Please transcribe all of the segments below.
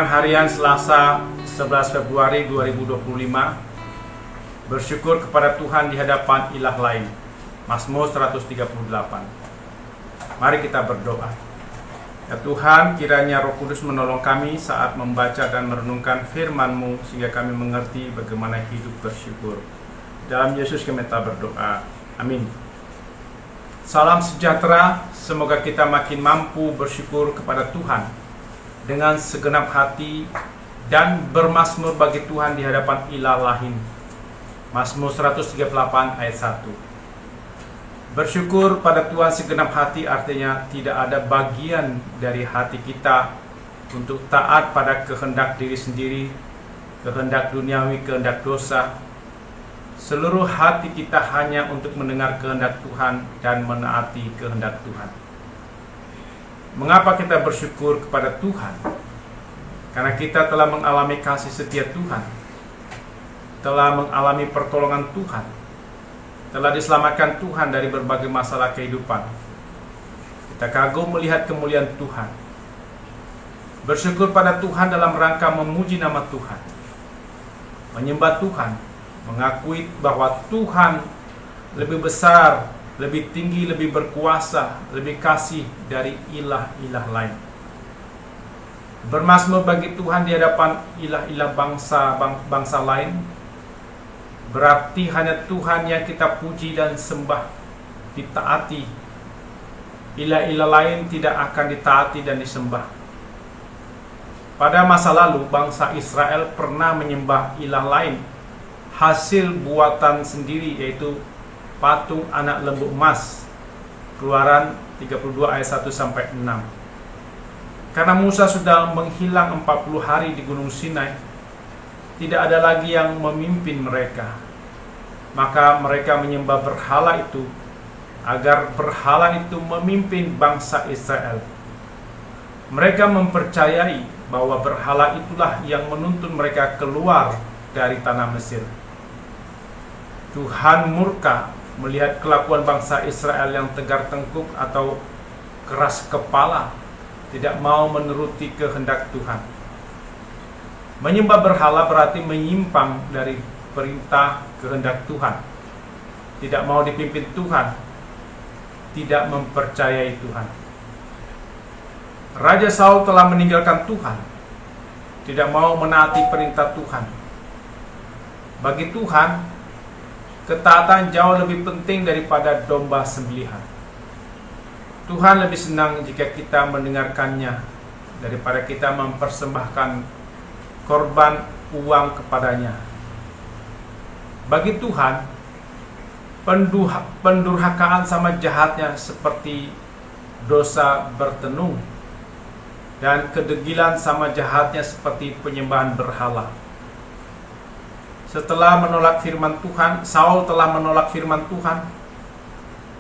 Renungan Harian Selasa 11 Februari 2025. Bersyukur kepada Tuhan di hadapan ilah lain. Mazmur 138. Mari kita berdoa. Ya Tuhan, kiranya Roh Kudus menolong kami saat membaca dan merenungkan firman-Mu sehingga kami mengerti bagaimana hidup bersyukur. Dalam Yesus kami berdoa. Amin. Salam sejahtera, semoga kita makin mampu bersyukur kepada Tuhan dengan segenap hati dan bermazmur bagi Tuhan di hadapan ilah lain. Mazmur 138 ayat 1. Bersyukur pada Tuhan segenap hati artinya tidak ada bagian dari hati kita untuk taat pada kehendak diri sendiri, kehendak duniawi, kehendak dosa. Seluruh hati kita hanya untuk mendengar kehendak Tuhan dan menaati kehendak Tuhan. Mengapa kita bersyukur kepada Tuhan? Karena kita telah mengalami kasih setia Tuhan, telah mengalami pertolongan Tuhan, telah diselamatkan Tuhan dari berbagai masalah kehidupan. Kita kagum melihat kemuliaan Tuhan. Bersyukur pada Tuhan dalam rangka memuji nama Tuhan, menyembah Tuhan, mengakui bahwa Tuhan lebih besar, lebih tinggi, lebih berkuasa, lebih kasih dari ilah-ilah lain. Bermazmur bagi Tuhan di hadapan ilah-ilah bangsa lain berarti hanya Tuhan yang kita puji dan sembah, ditaati. Ilah-ilah lain tidak akan ditaati dan disembah. Pada masa lalu bangsa Israel pernah menyembah ilah lain, hasil buatan sendiri, yaitu patung anak lembu emas. Keluaran 32 ayat 1-6. Karena Musa sudah menghilang 40 hari di Gunung Sinai, tidak ada lagi yang memimpin mereka. Maka mereka menyembah berhala itu agar berhala itu memimpin bangsa Israel. Mereka mempercayai bahwa berhala itulah yang menuntun mereka keluar dari tanah Mesir. Tuhan murka melihat kelakuan bangsa Israel yang tegar tengkuk atau keras kepala, tidak mau menuruti kehendak Tuhan. Menyembah berhala berarti menyimpang dari perintah kehendak Tuhan, tidak mau dipimpin Tuhan, tidak mempercayai Tuhan. Raja Saul telah meninggalkan Tuhan, tidak mau menaati perintah Tuhan. Bagi Tuhan, ketaatan jauh lebih penting daripada domba sembelihan. Tuhan lebih senang jika kita mendengarkannya daripada kita mempersembahkan korban uang kepadanya. Bagi Tuhan, pendurhakaan sama jahatnya seperti dosa bertenung, dan kedegilan sama jahatnya seperti penyembahan berhala. Setelah menolak firman Tuhan, Saul telah menolak firman Tuhan,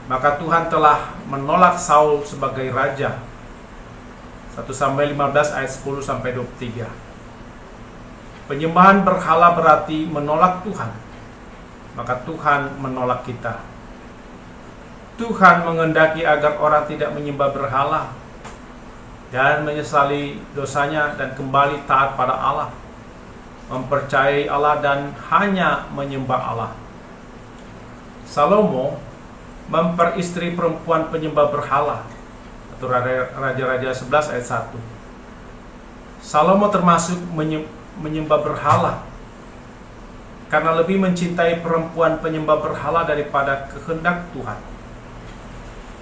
maka Tuhan telah menolak Saul sebagai raja. 1 Samuel 15 ayat 10-23. Penyembahan berhala berarti menolak Tuhan, maka Tuhan menolak kita. Tuhan menghendaki agar orang tidak menyembah berhala dan menyesali dosanya dan kembali taat pada Allah, mempercayai Allah dan hanya menyembah Allah. Salomo memperistri perempuan penyembah berhala, atau Raja-Raja 11 ayat 1. Salomo termasuk menyembah berhala karena lebih mencintai perempuan penyembah berhala daripada kehendak Tuhan.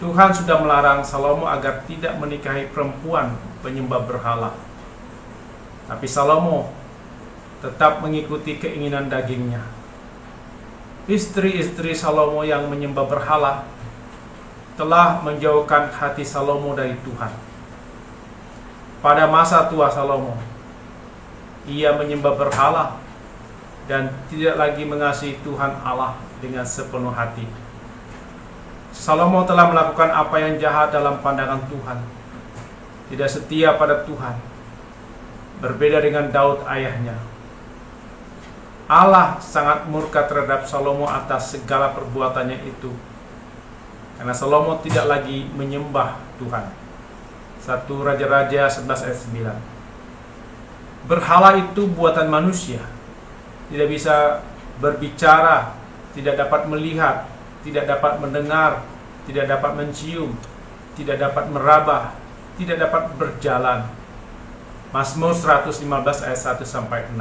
Tuhan sudah melarang Salomo agar tidak menikahi perempuan penyembah berhala, tapi Salomo tetap mengikuti keinginan dagingnya. Istri-istri Salomo yang menyembah berhala telah menjauhkan hati Salomo dari Tuhan. Pada masa tua Salomo, ia menyembah berhala dan tidak lagi mengasihi Tuhan Allah dengan sepenuh hati. Salomo telah melakukan apa yang jahat dalam pandangan Tuhan, tidak setia pada Tuhan, berbeda dengan Daud ayahnya. Allah sangat murka terhadap Salomo atas segala perbuatannya itu, karena Salomo tidak lagi menyembah Tuhan. 1 Raja-Raja 11 ayat 9. Berhala itu buatan manusia, tidak bisa berbicara, tidak dapat melihat, tidak dapat mendengar, tidak dapat mencium, tidak dapat meraba, tidak dapat berjalan. Mazmur 115 ayat 1-6.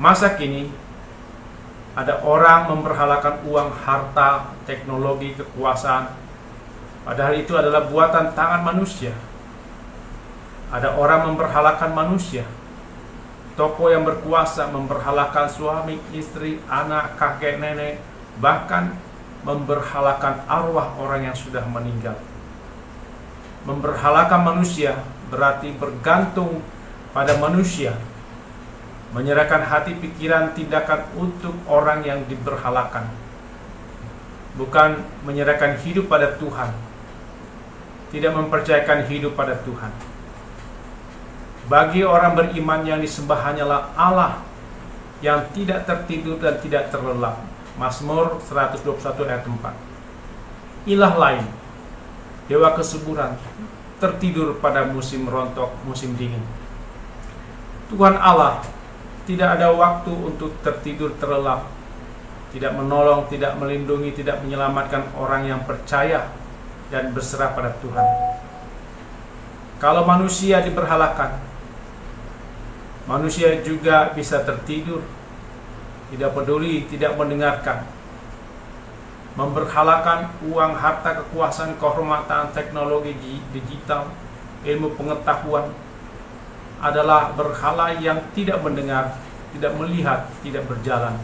Masa kini ada orang memberhalakan uang, harta, teknologi, kekuasaan, padahal itu adalah buatan tangan manusia. Ada orang memberhalakan manusia. Tokoh yang berkuasa memberhalakan suami, istri, anak, kakek, nenek, bahkan memberhalakan arwah orang yang sudah meninggal. Memberhalakan manusia berarti bergantung pada manusia, menyerahkan hati, pikiran, tindakan untuk orang yang diberhalakan, bukan menyerahkan hidup pada Tuhan, tidak mempercayakan hidup pada Tuhan. Bagi orang beriman yang disembah hanyalah Allah yang tidak tertidur dan tidak terlelap. Mazmur 121 ayat 4. Ilah lain, dewa kesuburan, tertidur pada musim rontok, musim dingin. Tuhan Allah tidak ada waktu untuk tertidur terlelap, tidak menolong, tidak melindungi, tidak menyelamatkan orang yang percaya dan berserah pada Tuhan. Kalau manusia diberhalakan, manusia juga bisa tertidur, tidak peduli, tidak mendengarkan. Memberhalakan uang, harta, kekuasaan, kehormatan, teknologi digital, ilmu pengetahuan adalah berhala yang tidak mendengar, tidak melihat, tidak berjalan.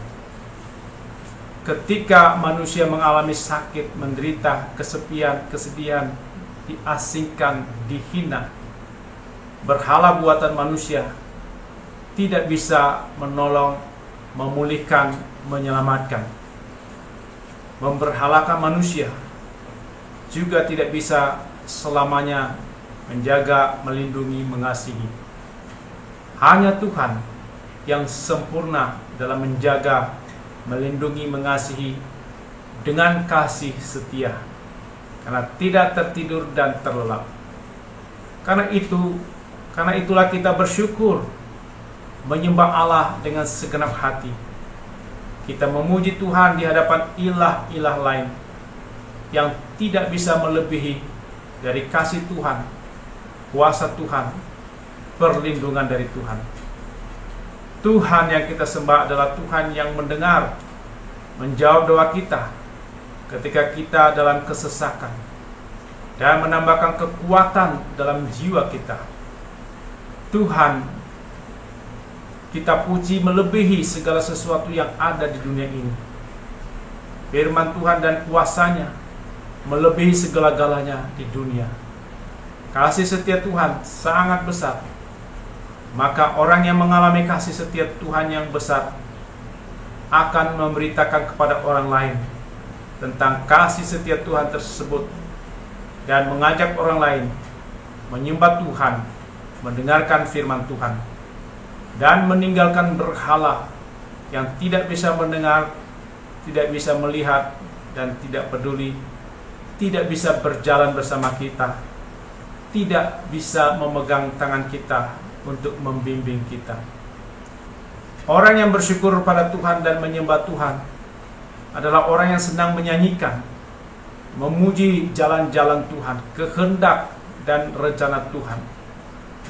Ketika manusia mengalami sakit, menderita, kesepian, kesedihan, diasingkan, dihina, berhala buatan manusia tidak bisa menolong, memulihkan, menyelamatkan. Memberhalakan manusia juga tidak bisa selamanya menjaga, melindungi, mengasihi. Hanya Tuhan yang sempurna dalam menjaga, melindungi, mengasihi dengan kasih setia, karena tidak tertidur dan terlelap. Karena itulah kita bersyukur, menyembah Allah dengan segenap hati. Kita memuji Tuhan di hadapan ilah-ilah lain yang tidak bisa melebihi dari kasih Tuhan, kuasa Tuhan, perlindungan dari Tuhan. Tuhan yang kita sembah adalah Tuhan yang mendengar, menjawab doa kita ketika kita dalam kesesakan, dan menambahkan kekuatan dalam jiwa kita. Tuhan kita puji melebihi segala sesuatu yang ada di dunia ini. Firman Tuhan dan kuasanya melebihi segala-galanya di dunia. Kasih setia Tuhan sangat besar. Maka orang yang mengalami kasih setia Tuhan yang besar akan memberitakan kepada orang lain tentang kasih setia Tuhan tersebut, dan mengajak orang lain menyembah Tuhan, mendengarkan firman Tuhan, dan meninggalkan berhala yang tidak bisa mendengar, tidak bisa melihat, dan tidak peduli, tidak bisa berjalan bersama kita, tidak bisa memegang tangan kita untuk membimbing kita. Orang yang bersyukur pada Tuhan dan menyembah Tuhan adalah orang yang senang menyanyikan, memuji jalan-jalan Tuhan, kehendak dan rencana Tuhan,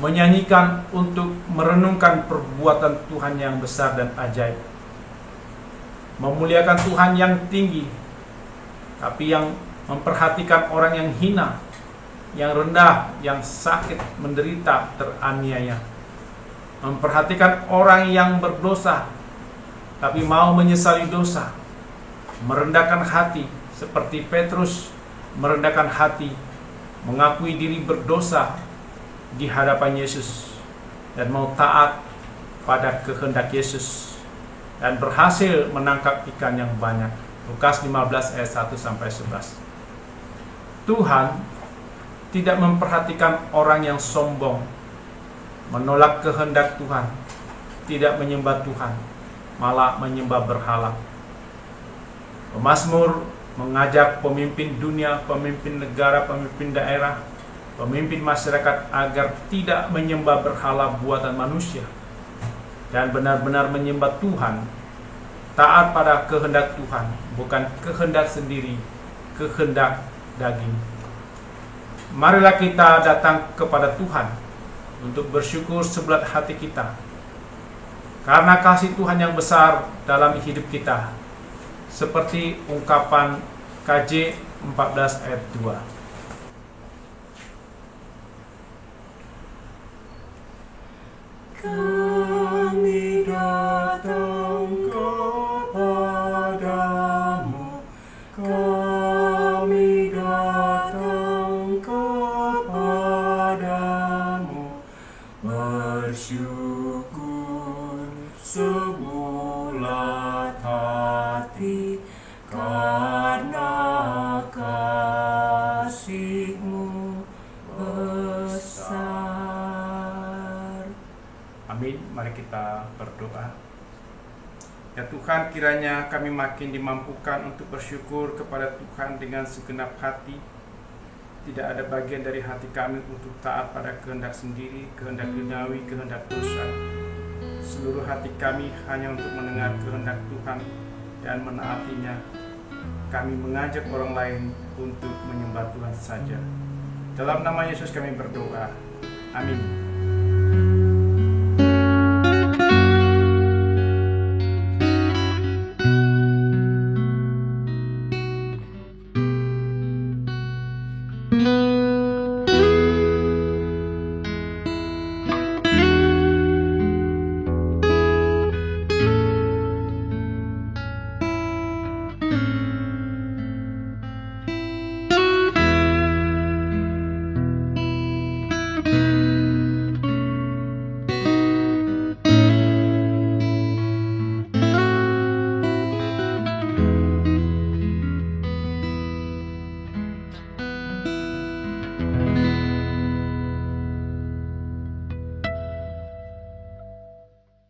menyanyikan untuk merenungkan perbuatan Tuhan yang besar dan ajaib, memuliakan Tuhan yang tinggi, tapi yang memperhatikan orang yang hina, yang rendah, yang sakit, menderita, teraniaya, memperhatikan orang yang berdosa, tapi mau menyesali dosa, merendahkan hati, seperti Petrus merendahkan hati, mengakui diri berdosa di hadapan Yesus, dan mau taat pada kehendak Yesus, dan berhasil menangkap ikan yang banyak. Lukas 15 ayat 1-11. Tuhan tidak memperhatikan orang yang sombong, menolak kehendak Tuhan, tidak menyembah Tuhan, malah menyembah berhala. Pemazmur mengajak pemimpin dunia, pemimpin negara, pemimpin daerah pemimpin masyarakat agar tidak menyembah berhala buatan manusia dan benar-benar menyembah Tuhan, taat pada kehendak Tuhan, bukan kehendak sendiri, kehendak daging. Marilah kita datang kepada Tuhan untuk bersyukur sebelat hati kita karena kasih Tuhan yang besar dalam hidup kita, seperti ungkapan KJ 14 ayat 2. Kami datang kepadamu, kami datang kepadamu, bersyukur sebulat hati karena kasih-Mu besar. Amin. Mari kita berdoa. Ya Tuhan, kiranya kami makin dimampukan untuk bersyukur kepada Tuhan dengan segenap hati. Tidak ada bagian dari hati kami untuk taat pada kehendak sendiri, kehendak duniawi, kehendak dosa. Seluruh hati kami hanya untuk mendengar kehendak Tuhan dan menaatinya. Kami mengajak orang lain untuk menyembah Tuhan saja. Dalam nama Yesus kami berdoa. Amin.